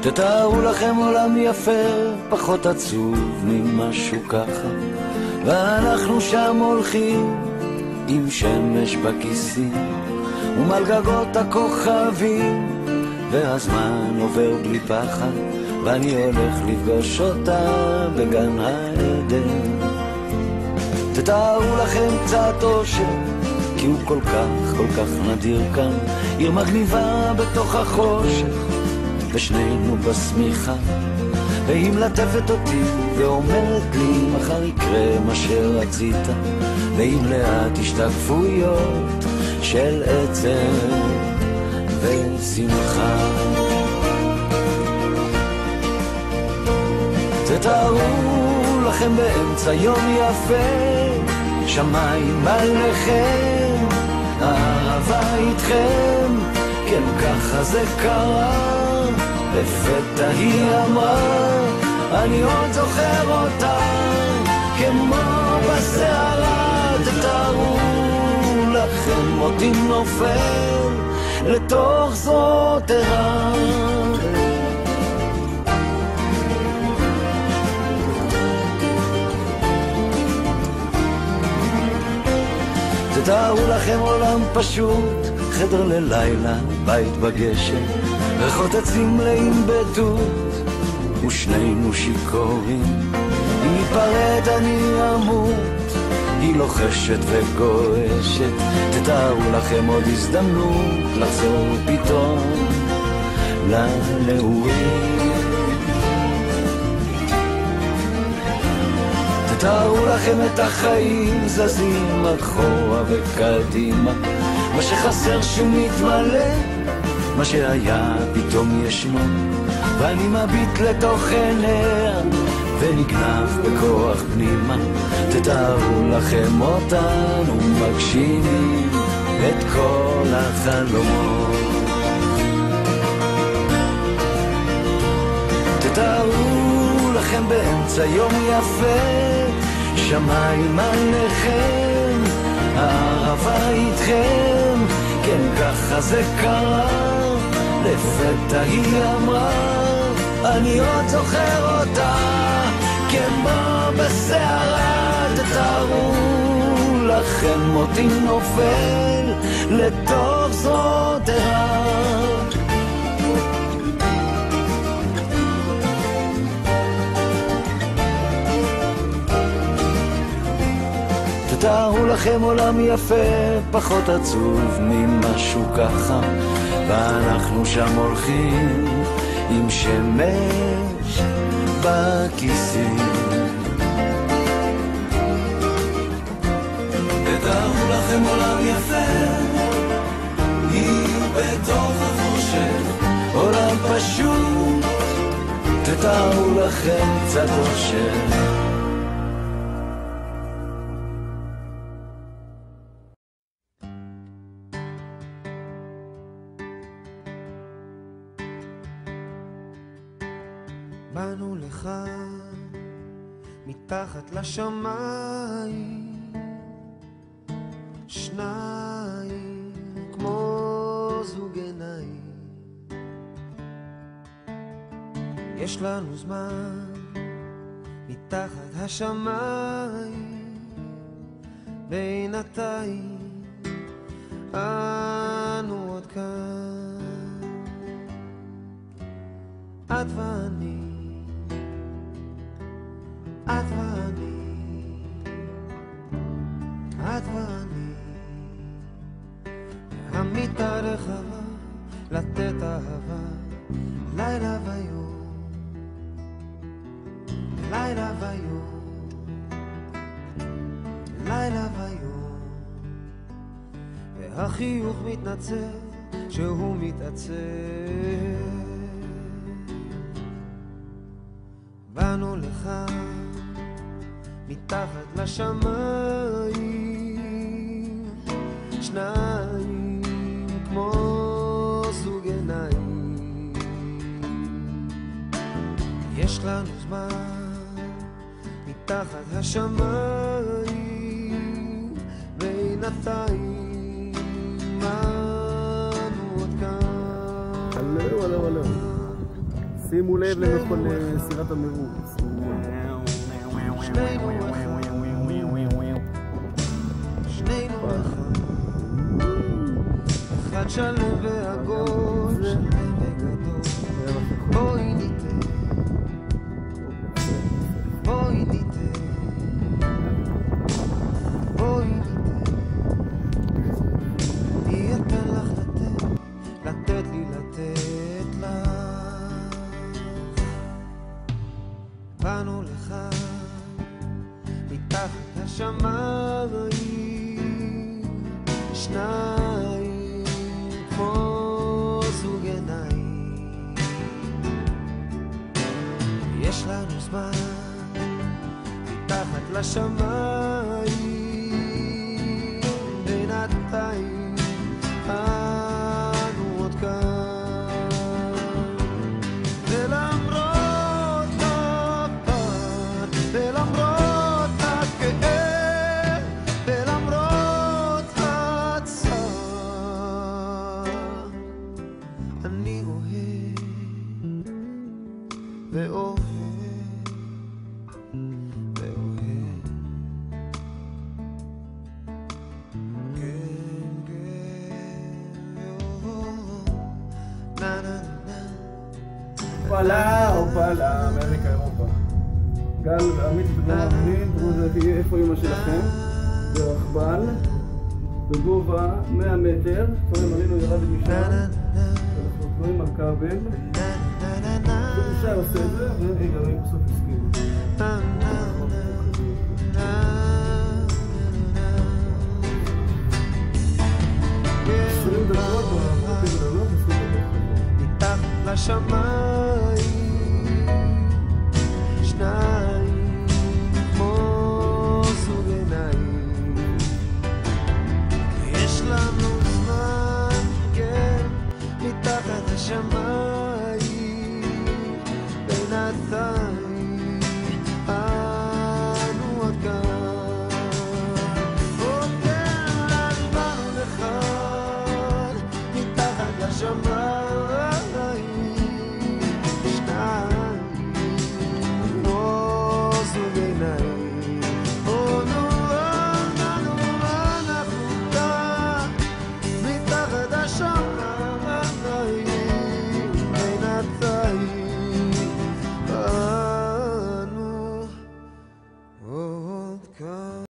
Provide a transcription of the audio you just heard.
תתארו לכם עולם יפה, פחות עצוב ממשהו ככה, ואנחנו שם הולכים עם שמש בכיסים ומעל גגות הכוכבים, והזמן עובר בלי פחד, ואני הולך לפגוש אותה בגן העדן. תתארו לכם קצת אושר, כי הוא כל כך נדיר כאן, עיר מגניבה בתוך החושך, ושנינו בסמיכה, והיא מלטפת אותי ואומרת לי מחר יקרה מה שרצית, ועם לאט השתקפויות של עצב ושמחה. תתארו לכם באמצע יום יפה, שמיים עליכם, אהבה איתכם, כן ככה זה קרה. לפתע היא אמרה, אני עוד זוכר אותה כמו בסערה. תתארו לכם אותי נופל לתוך זאת ערה. תתארו לכם עולם פשוט, חדר ללילה, בית בגשם, ריחות עצים מלאים בתות, ושנינו שיכורים. אם ניפרד אני אמות, היא לוחשת וגועשת. תתארו לכם עוד הזדמנות לחזור פתאום לנעורים. תתארו לכם את החיים זזים אחורה וקדימה, מה שחסר שמתמלא, מה שהיה פתאום ישנו, ואני מביט לתוך עיניה ונגנב בכוח פנימה. תתארו לכם אותנו מגשימים את כל החלומות. תתארו לכם באמצע יום יפה, שמיים עליכם, אהבה איתכם, כן ככה זה קרה. לפתע היא אמרה, אני עוד זוכר אותה כמו בסערה. תתארו לכם אותי נופל לתוך זאת ערה. תתארו לכם עולם יפה, פחות עצוב ממשהו ככה, ואנחנו שם הולכים עם שמש בכיסים. תתארו לכם עולם יפה, היא בתוך החושך, עולם פשוט, תתארו לכם קצת אושר. באנו לך מתחת לשמיים, שניים כמו זוג עיניים. יש לנו זמן מתחת השמיים, בינתיים אנו עוד כאן, את ואני, את ואני, את ואני. המיטה רחבה לתת אהבה, לילה ויום, לילה ויום, לילה ויום. והחיוך מתנצל שהוא מתעצב. באנו לך מתחת לשמיים, שניים כמו זוג עיניים. יש לנו זמן מתחת השמיים, בינתיים אנו עוד כאן. הלו, הלו, הלו. שימו לב לסירת המרוץ. שנינו אחד, שנינו אחד, אחד שלם ועגול, שלם וגדול. בואי ניתן, בואי ניתן, בואי ניתן. אני אתן לך לתת לי לתת לך. באנו לך מתחת השמיים, שניים כמו זוג עיניים. יש לנו זמן מתחת לשמיים, בינתיים אנו עוד כאן. ולמרות הפעם, ולמרות הכאב, ולמרות הצער, אני אוהב ואוהב ואוהב. כן, כן, נה נה נה. הופלה, אמריקה, אירופה. גל ועמית בדרום האמנית, תראו איפה אמא שלכם, ברכבל, בגובה 100 מטר, תראו עלינו ירדתי משם, אנחנו תלויים על כבל, ומשי עושה את זה, ורגע, אני בסוף הסכים. 20 דקות, ברכבל הלוך, 20 דקות. מתחת לשמיים, שניים